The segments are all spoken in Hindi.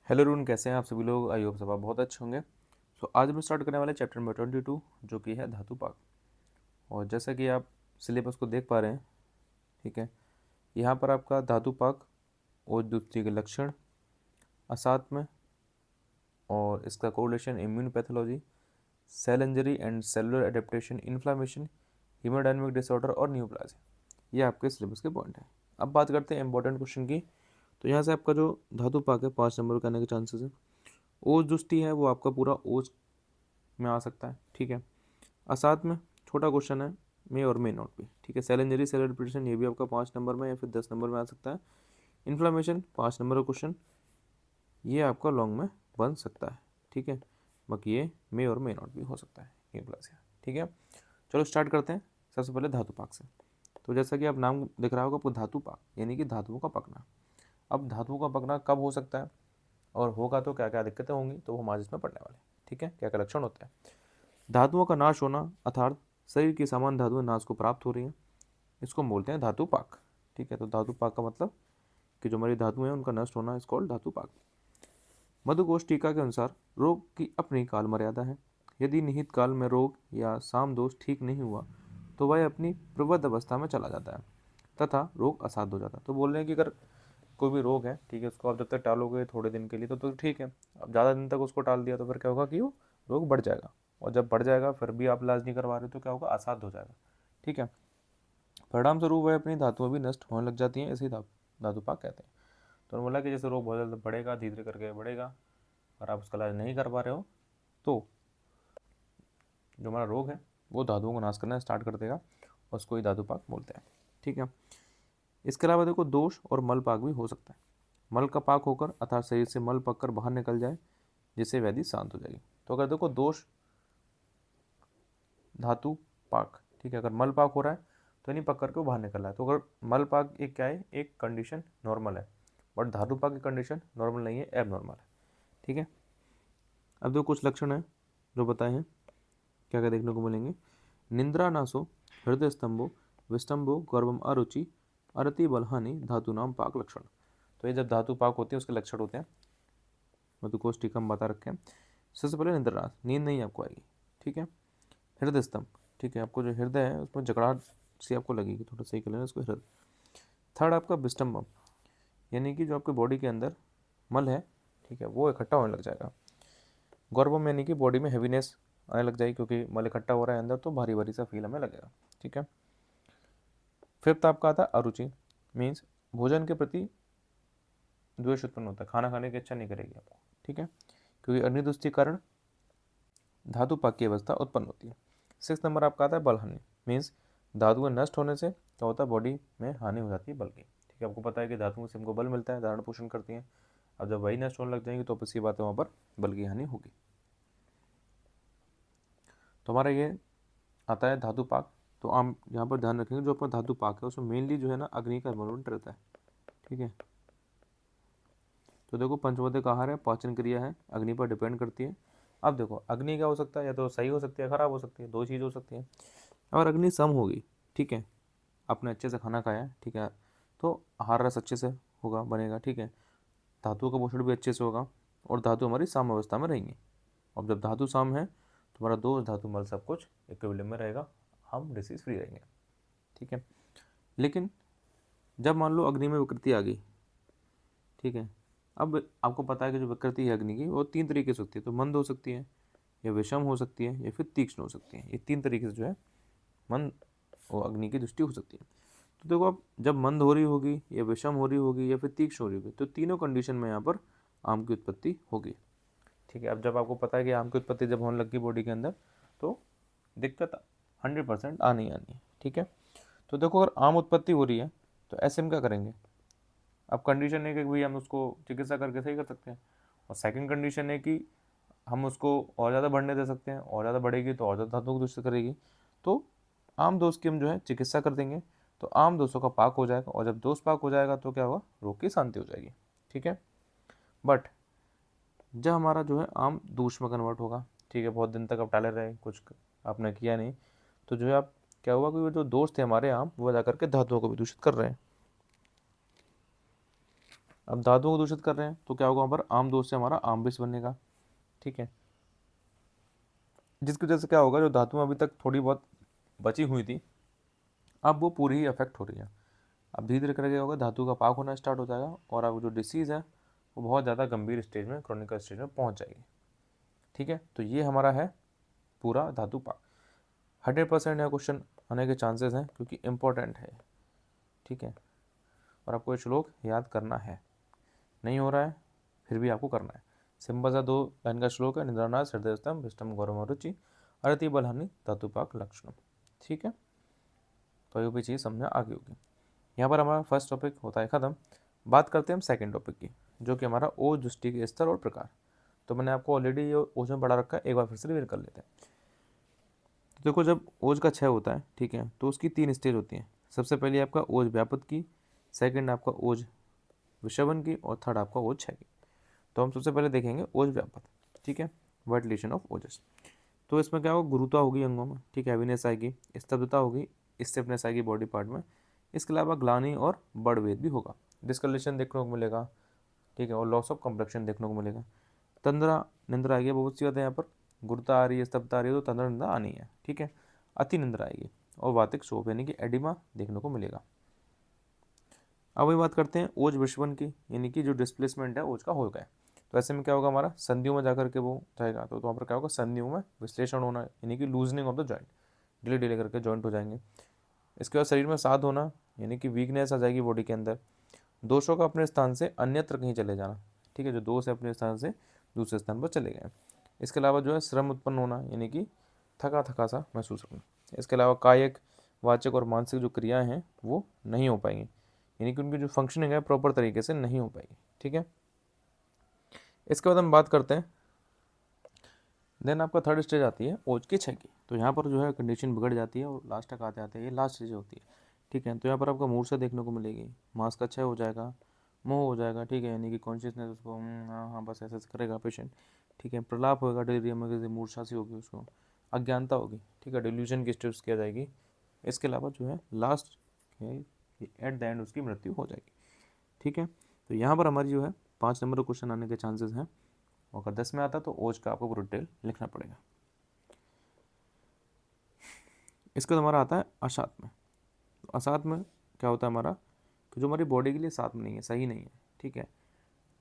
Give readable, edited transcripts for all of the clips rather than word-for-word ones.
हेलो रून, कैसे हैं आप सभी लोग। आई होप सब आप बहुत अच्छे होंगे। सो आज हम स्टार्ट करने वाले चैप्टर नंबर 22 जो कि है धातु पाक। और जैसा कि आप सिलेबस को देख पा रहे हैं, ठीक है, यहाँ पर आपका धातु पाक और द्वितीय के लक्षण, असात्म और इसका correlation, immune pathology, cell injury and cellular adaptation, inflammation, haemodynamic disorder और न्यूप्लाज्म, ये आपके सिलेबस के पॉइंट हैं। अब बात करते हैं इंपॉर्टेंट क्वेश्चन की। तो यहाँ से आपका जो धातु पाक है 5 नंबर का आने के चांसेस है। ओज दुष्टि है वो आपका पूरा ओज में आ सकता है, ठीक है। असात में छोटा क्वेश्चन है, मे और मे नॉट भी, ठीक है। सेल इंजरी, सेल रिपीटेशन, ये भी आपका 5 नंबर में या फिर 10 नंबर में आ सकता है। इन्फ्लामेशन 5 नंबर का क्वेश्चन, ये आपका लॉन्ग में बन सकता है, ठीक है। बाकी ये मे और मे नॉट भी हो सकता है, ए प्लस या, ठीक है। चलो स्टार्ट करते हैं सबसे पहले धातु पाक से। तो जैसा कि आप नाम दिख रहा होगा आपको, धातु पाक यानी कि धातुओं का पकना। अब धातुओं का पकना कब हो सकता है और होगा तो क्या क्या दिक्कतें होंगी, तो वो हम आज इसमें पढ़ने वाले हैं, ठीक है। क्या क्या लक्षण होते हैं। धातुओं का नाश होना, अर्थात शरीर की सामान्य धातुएं नाश को प्राप्त हो रही हैं, इसको हम बोलते हैं धातु पाक, ठीक है। तो धातु पाक का मतलब कि जो हमारी धातुएं हैं उनका नष्ट होना इस कॉल्ड धातु पाक। मधुकोश टीका के अनुसार रोग की अपनी काल मर्यादा है। यदि निहित काल में रोग या साम दोष ठीक नहीं हुआ तो वह अपनी प्रबुद्ध अवस्था में चला जाता है तथा रोग असाध्य हो जाता है। तो बोल रहे हैं कि अगर कोई भी रोग है, ठीक है, उसको आप जब तक टालोगे थोड़े दिन के लिए तो ठीक है। अब ज़्यादा दिन तक उसको टाल दिया तो फिर क्या होगा कि वो रोग बढ़ जाएगा, और जब बढ़ जाएगा फिर भी आप इलाज नहीं करवा रहे तो क्या होगा, असाध्य हो जाएगा, ठीक है। परिणाम स्वरूप वह अपनी धातुएं भी नष्ट होने लग जाती हैं, ऐसे ही धातु पाक कहते हैं। तो बोला कि जैसे रोग बहुत ज़्यादा बढ़ेगा, धीरे धीरे करके बढ़ेगा, और आप उसका इलाज नहीं कर पा रहे हो तो जो हमारा रोग है वो धातुओं को नाश करना स्टार्ट कर देगा, उसको ही धातु पाक बोलते हैं, ठीक है। इसके अलावा देखो दोष और मल पाक भी हो सकता है। मल का पाक होकर अर्थात शरीर से मल पककर बाहर निकल जाए जिससे व्याधि शांत हो जाएगी। तो अगर देखो दोष धातु पाक, ठीक है, अगर मल पाक हो रहा है तो नहीं पक करके वो बाहर निकल रहा है, तो अगर मल पाक एक क्या है, एक कंडीशन नॉर्मल है, बट धातु पाक की कंडीशन नॉर्मल नहीं है, एब नॉर्मल है, ठीक है। अब देखो कुछ लक्षण है जो बताए हैं, क्या क्या देखने को मिलेंगे। निंद्रा नाशो, हृदय स्तंभो, विस्तंभो, गर्भम अरुचि, अरति बलहानि, धातु नाम पाक लक्षण। तो ये जब धातु पाक होती है उसके लक्षण होते हैं, मधुकोश टीका हम बता रखे हैं। सबसे पहले निंद्रा, नींद नहीं आपको आएगी, ठीक है। हृदय स्तंभ, ठीक है, आपको जो हृदय है उसमें जकड़ाहट सी आपको लगेगी, थोड़ा सही कर लेना इसको, हृदय। थर्ड आपका विस्तंभम, यानी कि जो आपके बॉडी के अंदर मल है, ठीक है, वो इकट्ठा होने लग जाएगा। गौरवम यानी कि बॉडी में हैवीनेस आने लग जाएगी, क्योंकि मल इकट्ठा हो रहा है अंदर तो भारी भारी सा फील हमें लगेगा, ठीक है। फिफ्थ आपका आता है अरुचि, मीन्स भोजन के प्रति द्वेष उत्पन्न होता है, खाना खाने की इच्छा नहीं करेगी आपको, ठीक है, क्योंकि अग्निदुष्टि के कारण धातु पाक की अवस्था उत्पन्न होती है। 6 नंबर आपका आता है बल हानि, मीन्स धातुएं नष्ट होने से क्या होता है, बॉडी में हानि हो जाती है बल की, ठीक है। आपको पता है कि धातुओं से हमको बल मिलता है, धारण पोषण करती हैं। अब जब वही नष्ट होने लग जाएंगी तो इसी बात है, वहाँ पर बल की हानि होगी। तो हमारा ये आता है धातु पाक। तो हम यहाँ पर ध्यान रखेंगे जो अपना धातु पाक है उसमें मेनली जो है ना अग्नि का इन्वॉल्वमेंट रहता है, ठीक है। तो देखो पंचभौतिक आहार है, पाचन क्रिया है, अग्नि पर डिपेंड करती है। अब देखो अग्नि क्या हो सकता है, या तो सही हो सकती है, खराब हो सकती है, दो चीज़ हो सकती है। अगर अग्नि सम होगी, ठीक है, आपने अच्छे से खाना खाया, ठीक है, तो आहार रस अच्छे से होगा, बनेगा, ठीक है, धातुओं का पोषण भी अच्छे से होगा और धातु हमारी साम अवस्था में रहेंगी। अब जब धातु साम है तो हमारा दोष धातु मल सब कुछ इक्विलिब्रियम में रहेगा, हम डिसीज फ्री रहेंगे, ठीक है। लेकिन जब मान लो अग्नि में विकृति आ गई, ठीक है, अब आपको पता है कि जो विकृति है अग्नि की वो 3 तरीके से होती है। तो मंद हो सकती है, या विषम हो सकती है, या फिर तीक्ष्ण हो सकती है। ये 3 तरीके से जो है मंद और अग्नि की दृष्टि हो सकती है। तो देखो अब जब मंद हो रही होगी, या विषम हो रही होगी, या फिर तीक्ष्ण हो रही होगी, तो तीनों कंडीशन में यहाँ पर आम की उत्पत्ति होगी, ठीक है। अब जब आपको पता है कि आम की उत्पत्ति जब होने लगी बॉडी के अंदर तो दिक्कत 100% आनी आनी है, ठीक है। तो देखो अगर आम उत्पत्ति हो रही है तो ऐसे हम क्या करेंगे। अब कंडीशन है कि भाई हम उसको चिकित्सा करके सही कर सकते हैं, और सेकंड कंडीशन है कि हम उसको और ज़्यादा बढ़ने दे सकते हैं, और ज़्यादा बढ़ेगी तो और ज़्यादा धातुओं को दूषित करेगी। तो आम दोष की हम जो है चिकित्सा कर देंगे तो आम दोषों का पाक हो जाएगा, और जब दोष पाक हो जाएगा तो क्या होगा, रोग की शांति हो जाएगी, ठीक है। बट जब हमारा जो है आम दूष में कन्वर्ट होगा, ठीक है, बहुत दिन तक आप टाले रहे, कुछ आपने किया नहीं, तो जो है आप क्या हुआ कि वो जो दोष थे हमारे आम वो जा करके धातुओं को भी दूषित कर रहे हैं। अब धातुओं को दूषित कर रहे हैं तो क्या होगा, वहाँ पर आम दोष से हमारा आम विष बनेगा, ठीक है, जिसकी वजह से क्या होगा, जो धातुएं अभी तक थोड़ी बहुत बची हुई थी अब वो पूरी ही अफेक्ट हो रही है। अब धीरे धीरे करके क्या होगा, धातु का पाक होना स्टार्ट हो जाएगा और अब जो डिसीज़ है वो बहुत ज़्यादा गंभीर स्टेज में, क्रोनिकल स्टेज में पहुँच जाएगी, ठीक है। तो ये हमारा है पूरा धातु पाक। 100% यह क्वेश्चन आने के चांसेस हैं क्योंकि इम्पोर्टेंट है, ठीक है, और आपको ये श्लोक याद करना है। नहीं हो रहा है फिर भी आपको करना है। सिंपल सा 2 लाइन का श्लोक है, निद्रानाथ हृदयस्तम विष्टम गौरवरुचि अरति बलहानि धातुपाक लक्षणम, ठीक है। तो ये भी चीज़ समझना आगे होगी। यहाँ पर हमारा फर्स्ट टॉपिक होता है ख़त्म। बात करते हैं हम सेकंड टॉपिक की, जो कि हमारा ओज दृष्टि के स्तर और प्रकार। तो मैंने आपको ऑलरेडी ओज में पढ़ा रखा है, एक बार फिर से रिवील कर लेते हैं। तो देखो, जब ओज का क्षय होता है, ठीक है, तो उसकी 3 स्टेज होती हैं। सबसे पहले आपका ओज व्यापक की, सेकंड आपका ओज विषमन की, और थर्ड आपका ओज क्षय की। तो हम सबसे पहले देखेंगे ओज व्यापक, ठीक है, वर्टिलेशन ऑफ ओजस। तो इसमें क्या होगा, गुरुता होगी अंगों में, ठीक है, हैवीनेस आएगी, स्तब्धता होगी, स्टिफनेस आएगी बॉडी पार्ट में। इसके अलावा ग्लानि और बड़ वेद भी होगा, डिस्कलेशन देखने को मिलेगा, ठीक है, और लॉस ऑफ कॉम्प्लेक्शन देखने को मिलेगा। तंद्रा निंद्रा आएगी, बहुत सी बात है यहाँ पर, गुरुता आ रही है, स्तब्धता आ रही है, तो तंद्रा निंद्रा आनी है, ठीक है। अति निंद्रा आएगी और वातिक शोभ यानी कि एडिमा देखने को मिलेगा। अब वही बात करते हैं ओज विषमन की, यानी कि जो डिस्प्लेसमेंट है ओज का हो गया। तो ऐसे में क्या होगा, हमारा संधियों में जाकर के वो जाएगा, तो वहाँ पर क्या होगा, संधियों में विश्लेषण होना, यानी कि loosening of the joint, delay delay करके जॉइंट हो जाएंगे। इसके बाद शरीर में साध होना, यानी कि वीकनेस आ जाएगी बॉडी के अंदर। दोषों का अपने स्थान से अन्यत्र कहीं चले जाना, ठीक है, जो दोष है अपने स्थान से दूसरे स्थान पर चले गए। इसके अलावा जो है श्रम उत्पन्न होना, यानी कि थका थका सा महसूस होना। इसके अलावा कायिक, वाचक और मानसिक जो क्रियाएं हैं वो नहीं हो पाएंगी, यानी कि उनकी जो फंक्शनिंग है प्रॉपर तरीके से नहीं हो पाएगी, ठीक है। इसके बाद हम बात करते हैं, देन आपका थर्ड स्टेज आती है ओज के क्षय की। तो यहाँ पर जो है कंडीशन बिगड़ जाती है और लास्ट तक आते आते ये लास्ट स्टेज होती है, ठीक है। तो यहाँ पर आपका मूर्छा देखने को मिलेगी, मांस का क्षय हो जाएगा, मोह हो जाएगा, ठीक है, यानी कि कॉन्शियसनेस उसको हाँ हाँ बस ऐसे ऐसे करेगा पेशेंट, ठीक है। प्रलाप होगा, डिलीरियम में किसी मूर्छा सी होगी उसको, अज्ञानता होगी, ठीक है, डिल्यूजन की स्टेप्स किया जाएगी। इसके अलावा जो है लास्ट एट द एंड उसकी मृत्यु हो जाएगी, ठीक है। तो यहाँ पर हमारी जो है 5 नंबर का क्वेश्चन आने के चांसेस हैं, और अगर 10 में आता तो ओज का आपको पूरा डिटेल लिखना पड़ेगा। इसके बाद हमारा आता है असात्म। तो असात्म में क्या होता है हमारा, कि जो हमारी बॉडी के लिए सात्म नहीं है, सही नहीं है, ठीक है,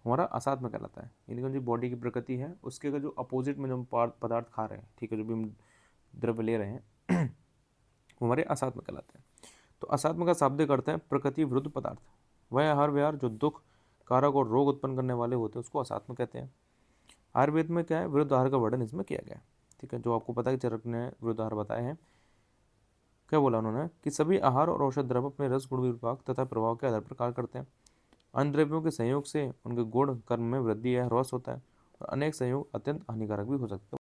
हमारा असात्म कहलाता है। यानी कि जो बॉडी की प्रकृति है उसके जो अपोजिट में जो हम पदार्थ खा रहे हैं, ठीक है, जो भी हम द्रव्य ले रहे हैं वो हमारे असात्म कहलाते हैं। तो असात्म का शाब्दिक अर्थ है प्रकृति विरुद्ध पदार्थ। वह आहार व्यवहार जो दुख कारक और रोग उत्पन्न करने वाले होते हैं उसको असात्म कहते हैं। आयुर्वेद में क्या है, विरुद्ध आहार का वर्णन इसमें किया गया है, ठीक है। जो आपको पता है चरक ने विरुद्ध आहार बताए हैं। क्या बोला उन्होंने, कि सभी आहार और औषध द्रव्य अपने रस गुण विभाग तथा प्रभाव के आधार पर कार्य करते हैं। अन्य द्रव्यों के संयोग से उनके गुण कर्म में वृद्धि या ह्रास होता है, और अनेक संयोग अत्यंत हानिकारक भी हो सकते हैं।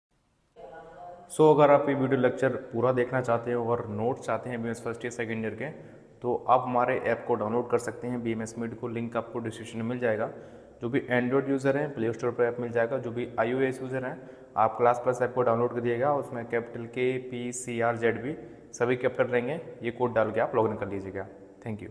अगर आप ये वीडियो लेक्चर पूरा देखना चाहते हो और नोट्स चाहते हैं BMS first year second year के, तो आप हमारे ऐप को डाउनलोड कर सकते हैं BMS मीट को, लिंक आपको डिस्क्रिप्शन में मिल जाएगा। जो भी एंड्रॉयड यूज़र हैं प्ले स्टोर पर ऐप मिल जाएगा, जो भी iOS यूज़र हैं आप क्लास प्लस ऐप को डाउनलोड करिएगा, उसमें कैपिटल KPCRZB सभी कैपिटल रहेंगे, ये कोड डाल के आप लॉगिन कर लीजिएगा। Thank you.